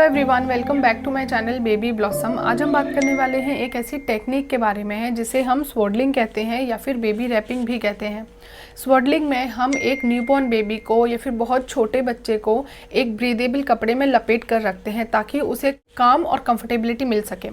Hello everyone, welcome back to my channel Baby Blossom. आज हम बात करने वाले हैं एक ऐसी टेक्निक के बारे में है जिसे हम स्वॉडलिंग कहते हैं या फिर बेबी रैपिंग भी कहते हैं। स्वॉडलिंग में हम एक न्यूबॉर्न बेबी को या फिर बहुत छोटे बच्चे को एक ब्रीदेबल कपड़े में लपेट कर रखते हैं ताकि उसे काम और कंफर्टेबिलिटी मिल सके।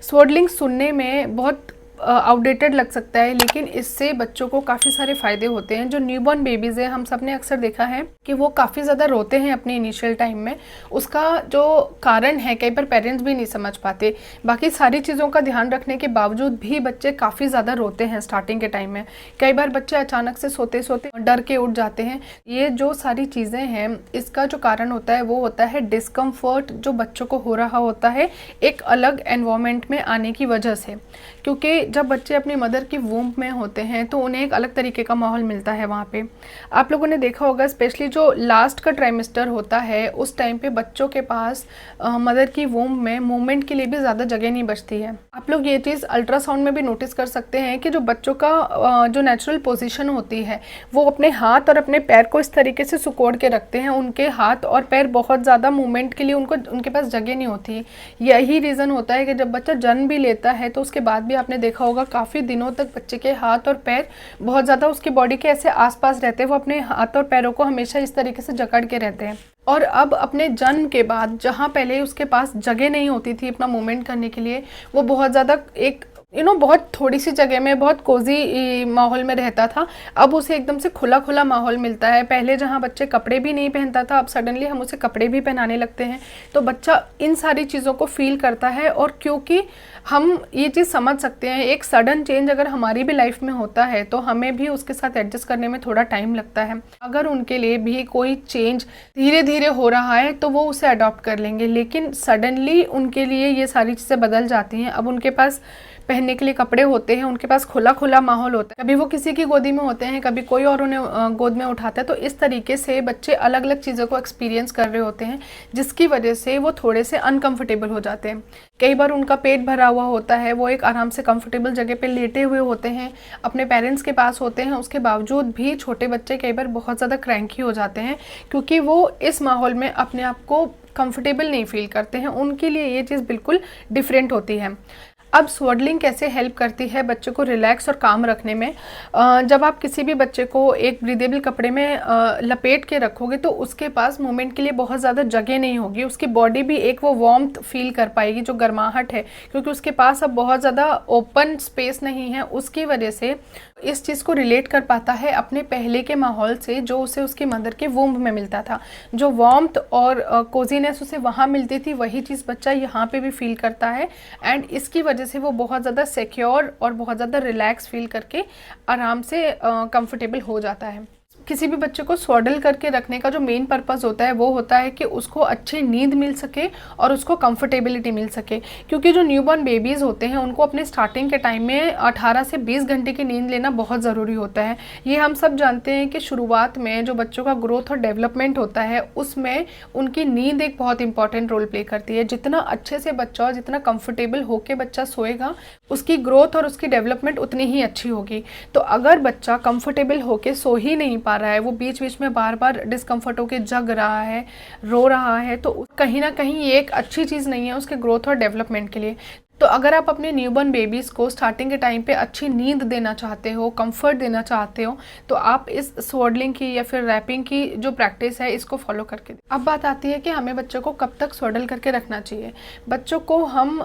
स्वॉडलिंग सुनने में बहुत आउटडेटेड लग सकता है, लेकिन इससे बच्चों को काफ़ी सारे फ़ायदे होते हैं। जो न्यूबॉर्न बेबीज़ है, हम सब ने अक्सर देखा है कि वो काफ़ी ज़्यादा रोते हैं अपने इनिशियल टाइम में। उसका जो कारण है कई बार पेरेंट्स भी नहीं समझ पाते। बाकी सारी चीज़ों का ध्यान रखने के बावजूद भी बच्चे काफ़ी ज़्यादा रोते हैं स्टार्टिंग के टाइम में। कई बार बच्चे अचानक से सोते सोते डर के उठ जाते हैं। ये जो सारी चीज़ें हैं, इसका जो कारण होता है वो होता है डिस्कम्फर्ट जो बच्चों को हो रहा होता है एक अलग एनवायरनमेंट में आने की वजह से। क्योंकि जब बच्चे अपनी मदर की वूम्ब में होते हैं तो उन्हें एक अलग तरीके का माहौल मिलता है वहाँ पे। आप लोगों ने देखा होगा, स्पेशली जो लास्ट का ट्राइमेस्टर होता है उस टाइम पे बच्चों के पास मदर की वूम्ब में मूवमेंट के लिए भी ज़्यादा जगह नहीं बचती है। आप लोग ये चीज़ अल्ट्रासाउंड में भी नोटिस कर सकते हैं कि जो बच्चों का जो नेचुरल पोजीशन होती है वो अपने हाथ और अपने पैर को इस तरीके से सुकोड़ के रखते हैं। उनके हाथ और पैर बहुत ज़्यादा मूवमेंट के लिए उनके पास जगह नहीं होती। यही रीज़न होता है कि जब बच्चा जन्म भी लेता है तो उसके बाद भी आपने देखा होगा काफ़ी दिनों तक बच्चे के हाथ और पैर बहुत ज़्यादा उसकी बॉडी के ऐसे आसपास रहते हैं। वो अपने हाथ और पैरों को हमेशा इस तरीके से जकड़ के रहते हैं। और अब अपने जन्म के बाद जहाँ पहले उसके पास जगह नहीं होती थी अपना मूवमेंट करने के लिए, वो बहुत ज़्यादा एक बहुत थोड़ी सी जगह में बहुत कोजी माहौल में रहता था। अब उसे एकदम से खुला खुला माहौल मिलता है। पहले जहाँ बच्चे कपड़े भी नहीं पहनता था, अब सडनली हम उसे कपड़े भी पहनाने लगते हैं। तो बच्चा इन सारी चीज़ों को फील करता है। और क्योंकि हम ये चीज़ समझ सकते हैं, एक सडन चेंज अगर हमारी भी लाइफ में होता है तो हमें भी उसके साथ एडजस्ट करने में थोड़ा टाइम लगता है। अगर उनके लिए भी कोई चेंज धीरे धीरे हो रहा है तो वो उसे अडॉप्ट कर लेंगे, लेकिन सडनली उनके लिए ये सारी चीज़ें बदल जाती हैं। अब उनके पास पहनने के लिए कपड़े होते हैं, उनके पास खुला खुला माहौल होता है, कभी वो किसी की गोदी में होते हैं, कभी कोई और उन्हें गोद में उठाता है। तो इस तरीके से बच्चे अलग अलग चीज़ों को एक्सपीरियंस कर रहे होते हैं, जिसकी वजह से वो थोड़े से अनकंफर्टेबल हो जाते हैं। कई बार उनका पेट भरा हुआ होता है, वो एक आराम से कंफर्टेबल जगह पे लेटे हुए होते हैं, अपने पेरेंट्स के पास होते हैं। उसके बावजूद भी छोटे बच्चे कई बार बहुत ज़्यादा क्रैंकी हो जाते हैं क्योंकि वो इस माहौल में अपने आप को कंफर्टेबल नहीं फील करते हैं। उनके लिए ये चीज़ बिल्कुल डिफरेंट होती है। अब स्वॉडलिंग कैसे हेल्प करती है बच्चे को रिलैक्स और काम रखने में। जब आप किसी भी बच्चे को एक ब्रीदेबल कपड़े में लपेट के रखोगे तो उसके पास मूवमेंट के लिए बहुत ज़्यादा जगह नहीं होगी। उसकी बॉडी भी एक वो वार्मथ फील कर पाएगी, जो गर्माहट है, क्योंकि उसके पास अब बहुत ज़्यादा ओपन स्पेस नहीं है। उसकी वजह से इस चीज़ को रिलेट कर पाता है अपने पहले के माहौल से जो उसे उसकी मदर के वूम्ब में मिलता था। जो वार्मथ और कोजीनेस उसे वहाँ मिलती थी, वही चीज़ बच्चा यहाँ पे भी फील करता है। एंड इसकी वजह से वो बहुत ज़्यादा सिक्योर और बहुत ज़्यादा रिलैक्स फील करके आराम से कंफर्टेबल हो जाता है। किसी भी बच्चे को स्वॉडल करके रखने का जो मेन पर्पस होता है वो होता है कि उसको अच्छी नींद मिल सके और उसको कंफर्टेबिलिटी मिल सके। क्योंकि जो न्यूबॉर्न बेबीज़ होते हैं उनको अपने स्टार्टिंग के टाइम में 18 से 20 घंटे की नींद लेना बहुत ज़रूरी होता है। ये हम सब जानते हैं कि शुरुआत में जो बच्चों का ग्रोथ और डेवलपमेंट होता है उसमें उनकी नींद एक बहुत इंपॉर्टेंट रोल प्ले करती है। जितना अच्छे से बच्चा और जितना कंफर्टेबल होकर बच्चा सोएगा, उसकी ग्रोथ और उसकी डेवलपमेंट उतनी ही अच्छी होगी। तो अगर बच्चा कंफर्टेबल होकर सो ही नहीं पा रहा है, वो बीच बीच में बार बार डिस्कम्फर्ट होकर जग रहा है, रो रहा है, तो कहीं ना कहीं ये एक अच्छी चीज़ नहीं है उसके ग्रोथ और डेवलपमेंट के लिए। तो अगर आप अपने न्यूबॉर्न बेबीज़ को स्टार्टिंग के टाइम पे अच्छी नींद देना चाहते हो, कंफर्ट देना चाहते हो, तो आप इस स्वॉडलिंग की या फिर रैपिंग की जो प्रैक्टिस है इसको फॉलो करके अब बात आती है कि हमें बच्चों को कब तक स्वॉडल करके रखना चाहिए। बच्चों को हम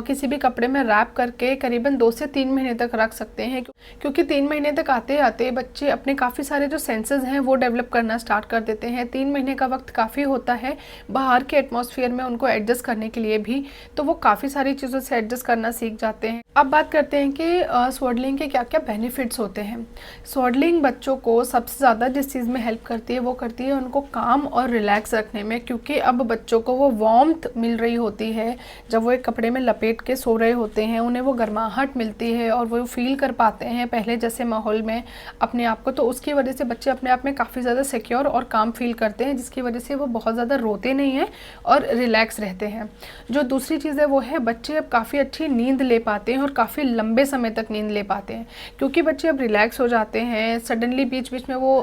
किसी भी कपड़े में रैप करके करीबन 2 से 3 महीने तक रख सकते हैं, क्योंकि 3 महीने तक आते आते बच्चे अपने काफ़ी सारे जो सेंसेस हैं वो डेवलप करना स्टार्ट कर देते हैं। 3 महीने का वक्त काफ़ी होता है बाहर के एटमॉस्फेयर में उनको एडजस्ट करने के लिए भी, तो वो काफ़ी सारी चीज़ों से एडजस्ट करना सीख जाते हैं। अब बात करते हैं कि स्वॉडलिंग के क्या क्या बेनिफिट्स होते हैं। स्वॉडलिंग बच्चों को सबसे ज़्यादा जिस चीज़ में हेल्प करती है वो करती है उनको काम और रिलैक्स रखने में, क्योंकि अब बच्चों को वो वार्मथ मिल रही होती है। जब वो एक कपड़े में लपेट के सो रहे होते हैं, उन्हें वो गर्माहट मिलती है और वो फील कर पाते हैं पहले जैसे माहौल में अपने आप को। तो उसकी वजह से बच्चे अपने आप में काफ़ी ज़्यादा सिक्योर और काम फील करते हैं, जिसकी वजह से वो बहुत ज़्यादा रोते नहीं हैं और रिलैक्स रहते हैं। जो दूसरी चीज़ है वो है बच्चे अब काफ़ी काफ़ी अच्छी नींद ले पाते हैं और काफ़ी लंबे समय तक नींद ले पाते हैं, क्योंकि बच्चे अब रिलैक्स हो जाते हैं। सडनली बीच बीच में वो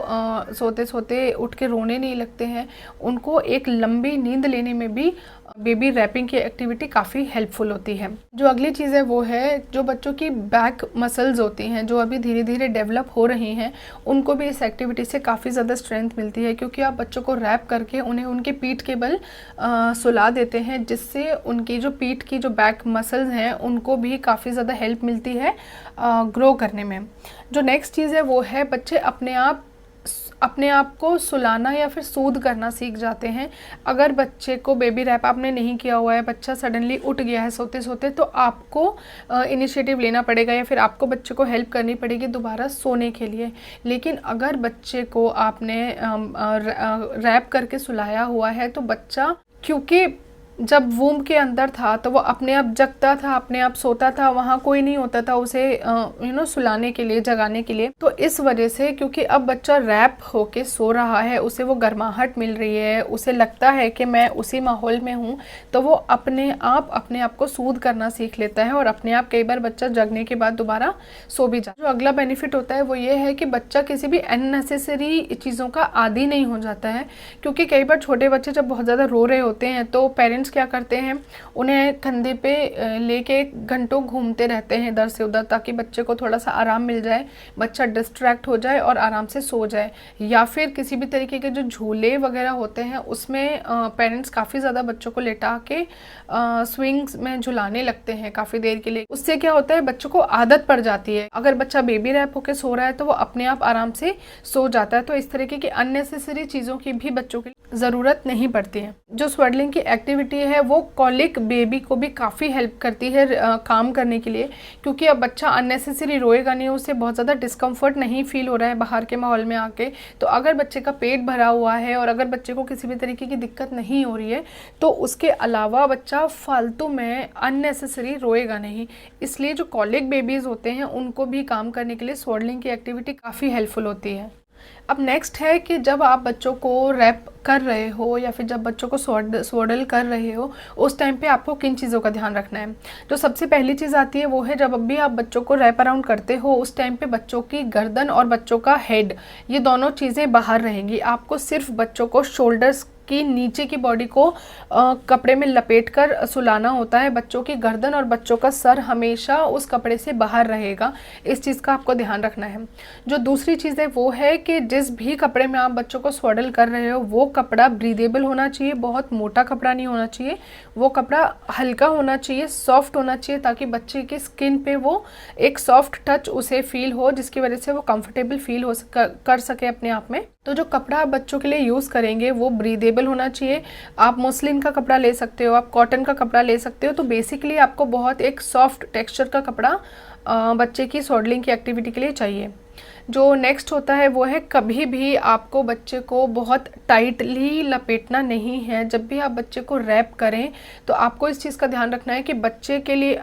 सोते सोते उठ के रोने नहीं लगते हैं। उनको एक लंबी नींद लेने में भी बेबी रैपिंग की एक्टिविटी काफ़ी हेल्पफुल होती है। जो अगली चीज़ है वो है जो बच्चों की बैक मसल्स होती हैं, जो अभी धीरे धीरे डेवलप हो रही हैं, उनको भी इस एक्टिविटी से काफ़ी ज़्यादा स्ट्रेंथ मिलती है, क्योंकि आप बच्चों को रैप करके उन्हें उनके पीठ के बल सुला देते हैं, जिससे उनकी जो पीठ की जो बैक मसल्स हैं उनको भी काफ़ी ज़्यादा हेल्प मिलती है ग्रो करने में। जो नेक्स्ट चीज़ है वो है बच्चे अपने आप को सुलाना या फिर सूद करना सीख जाते हैं। अगर बच्चे को बेबी रैप आपने नहीं किया हुआ है, बच्चा सडनली उठ गया है सोते सोते, तो आपको इनिशिएटिव लेना पड़ेगा या फिर आपको बच्चे को हेल्प करनी पड़ेगी दोबारा सोने के लिए। लेकिन अगर बच्चे को आपने रैप करके सुलाया हुआ है तो बच्चा, क्योंकि जब वूम्ब के अंदर था तो वो अपने आप जगता था, अपने आप सोता था, वहाँ कोई नहीं होता था उसे सुलाने के लिए, जगाने के लिए। तो इस वजह से, क्योंकि अब बच्चा रैप होके सो रहा है, उसे वो गर्माहट मिल रही है, उसे लगता है कि मैं उसी माहौल में हूँ, तो वो अपने आप को सूद करना सीख लेता है और अपने आप कई बार बच्चा जगने के बाद दोबारा सो भी जाता है। जो अगला बेनिफिट होता है वो ये है कि बच्चा किसी भी अननेसेसरी चीज़ों का आदी नहीं हो जाता है, क्योंकि कई बार छोटे बच्चे जब बहुत ज़्यादा रो रहे होते हैं तो पेरेंट्स क्या करते हैं, उन्हें कंधे पे लेके घंटों घूमते रहते हैं इधर से उधर, ताकि बच्चे को थोड़ा सा आराम मिल जाए, बच्चा डिस्ट्रैक्ट हो जाए और आराम से सो जाए। या फिर किसी भी तरीके के जो झूले वगैरह होते हैं उसमें पेरेंट्स काफ़ी ज़्यादा बच्चों को लेटा के स्विंग्स में झुलाने लगते हैं काफ़ी देर के लिए। उससे क्या होता है, बच्चों को आदत पड़ जाती है। अगर बच्चा बेबी रैप होकर सो रहा है तो वो अपने आप आराम से सो जाता है। तो इस तरीके की अननेसेसरी चीज़ों की भी बच्चों की ज़रूरत नहीं पड़ती है। जो स्वेडलिंग की एक्टिविटी है वो कॉलिक बेबी को भी काफ़ी हेल्प करती है काम करने के लिए, क्योंकि अब बच्चा अननेसेसरी रोएगा नहीं, उसे बहुत ज़्यादा डिस्कम्फर्ट नहीं फील हो रहा है बाहर के माहौल में आके। तो अगर बच्चे का पेट भरा हुआ है और अगर बच्चे को किसी भी तरीके की दिक्कत नहीं हो रही है तो उसके अलावा बच्चा फालतू में अननेसेसरी रोएगा नहीं। इसलिए जो कॉलिक बेबीज़ होते हैं उनको भी काम करने के लिए स्वेडलिंग की एक्टिविटी काफ़ी हेल्पफुल होती है। अब नेक्स्ट है कि जब आप बच्चों को रैप कर रहे हो या फिर जब बच्चों को स्वेडल कर रहे हो, उस टाइम पे आपको किन चीज़ों का ध्यान रखना है। जो सबसे पहली चीज़ आती है वो है, जब भी आप बच्चों को रैप अराउंड करते हो उस टाइम पे बच्चों की गर्दन और बच्चों का हेड, ये दोनों चीज़ें बाहर रहेंगी। आपको सिर्फ बच्चों को शोल्डर्स की नीचे की बॉडी को कपड़े में लपेटकर सुलाना होता है। बच्चों की गर्दन और बच्चों का सर हमेशा उस कपड़े से बाहर रहेगा। इस चीज़ का आपको ध्यान रखना है। जो दूसरी चीज़ है वो है कि जिस भी कपड़े में आप बच्चों को स्वेडल कर रहे हो वो कपड़ा ब्रीदेबल होना चाहिए, बहुत मोटा कपड़ा नहीं होना चाहिए। वो कपड़ा हल्का होना चाहिए, सॉफ्ट होना चाहिए, ताकि बच्चे की स्किन पे वो एक सॉफ्ट टच उसे फील हो, जिसकी वजह से वो कंफर्टेबल फील कर सके अपने आप में। तो जो कपड़ा आप बच्चों के लिए यूज़ करेंगे वो ब्रीदेबल होना चाहिए। आप मसलिन का कपड़ा ले सकते हो, आप कॉटन का कपड़ा ले सकते हो। तो बेसिकली आपको बहुत एक सॉफ्ट टेक्सचर का कपड़ा बच्चे की स्वेडलिंग की एक्टिविटी के लिए चाहिए। जो नेक्स्ट होता है वो है, कभी भी आपको बच्चे को बहुत टाइटली लपेटना नहीं है। जब भी आप बच्चे को रैप करें तो आपको इस चीज़ का ध्यान रखना है कि बच्चे के लिए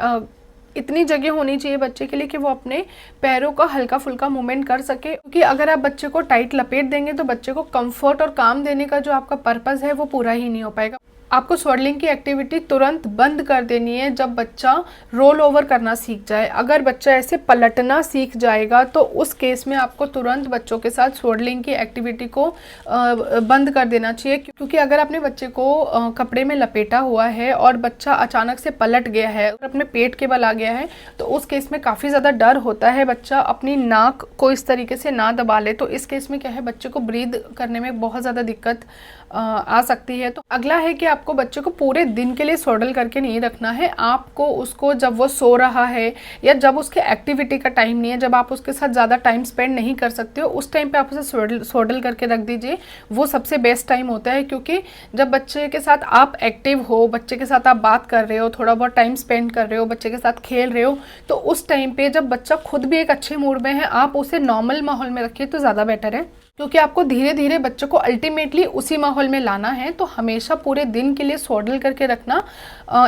इतनी जगह होनी चाहिए बच्चे के लिए कि वो अपने पैरों का हल्का फुल्का मूवमेंट कर सके। क्योंकि अगर आप बच्चे को टाइट लपेट देंगे तो बच्चे को कंफर्ट और काम देने का जो आपका पर्पस है वो पूरा ही नहीं हो पाएगा। आपको स्वेडलिंग की एक्टिविटी तुरंत बंद कर देनी है जब बच्चा रोल ओवर करना सीख जाए। अगर बच्चा ऐसे पलटना सीख जाएगा तो उस केस में आपको तुरंत बच्चों के साथ स्वेडलिंग की एक्टिविटी को बंद कर देना चाहिए। क्योंकि अगर आपने बच्चे को कपड़े में लपेटा हुआ है और बच्चा अचानक से पलट गया है और अपने पेट के बल आ गया है तो उस केस में काफ़ी ज़्यादा डर होता है बच्चा अपनी नाक को इस तरीके से ना दबा ले। तो इस केस में क्या है, बच्चे को ब्रीद करने में बहुत ज़्यादा दिक्कत आ सकती है। तो अगला है कि आपको बच्चे को पूरे दिन के लिए स्वेडल करके नहीं रखना है। आपको उसको जब वो सो रहा है या जब उसके एक्टिविटी का टाइम नहीं है, जब आप उसके साथ ज़्यादा टाइम स्पेंड नहीं कर सकते हो, उस टाइम पे आप उसे स्वेडल करके रख दीजिए। वो सबसे बेस्ट टाइम होता है, क्योंकि जब बच्चे के साथ आप एक्टिव हो, बच्चे के साथ आप बात कर रहे हो, थोड़ा बहुत टाइम स्पेंड कर रहे हो, बच्चे के साथ खेल रहे हो, तो उस टाइम पे जब बच्चा खुद भी एक अच्छे मूड में है आप उसे नॉर्मल माहौल में रखिए तो ज़्यादा बेटर है। क्योंकि आपको धीरे धीरे बच्चे को अल्टीमेटली उसी माहौल में लाना है। तो हमेशा पूरे दिन के लिए स्वॉडल करके रखना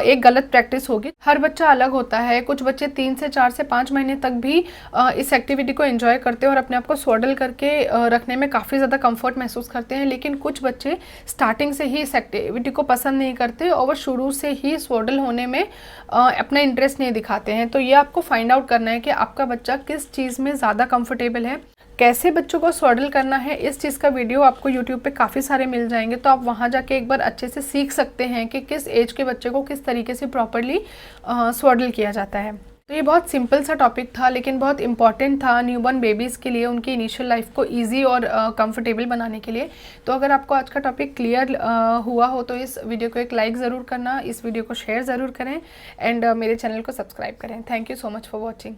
एक गलत प्रैक्टिस होगी। हर बच्चा अलग होता है, कुछ बच्चे 3 से 4 से 5 महीने तक भी इस एक्टिविटी को एंजॉय करते हैं और अपने आप को स्वॉडल करके रखने में काफ़ी ज़्यादा कंफर्ट महसूस करते हैं। लेकिन कुछ बच्चे स्टार्टिंग से ही इस एक्टिविटी को पसंद नहीं करते और वो शुरू से ही स्वॉडल होने में अपना इंटरेस्ट नहीं दिखाते हैं। तो ये आपको फाइंड आउट करना है कि आपका बच्चा किस चीज़ में ज़्यादा कंफर्टेबल है, कैसे बच्चों को स्वॉडल करना है। इस चीज़ का वीडियो आपको YouTube पे काफ़ी सारे मिल जाएंगे, तो आप वहाँ जाके एक बार अच्छे से सीख सकते हैं कि किस एज के बच्चे को किस तरीके से प्रॉपरली स्वॉडल किया जाता है। तो ये बहुत सिंपल सा टॉपिक था लेकिन बहुत इंपॉर्टेंट था न्यूबॉर्न बेबीज़ के लिए, उनकी इनिशियल लाइफ को ईजी और कंफर्टेबल बनाने के लिए। तो अगर आपको आज का टॉपिक क्लियर हुआ हो तो इस वीडियो को एक लाइक ज़रूर करना, इस वीडियो को शेयर ज़रूर करें एंड मेरे चैनल को सब्सक्राइब करें। Thank you so much for watching.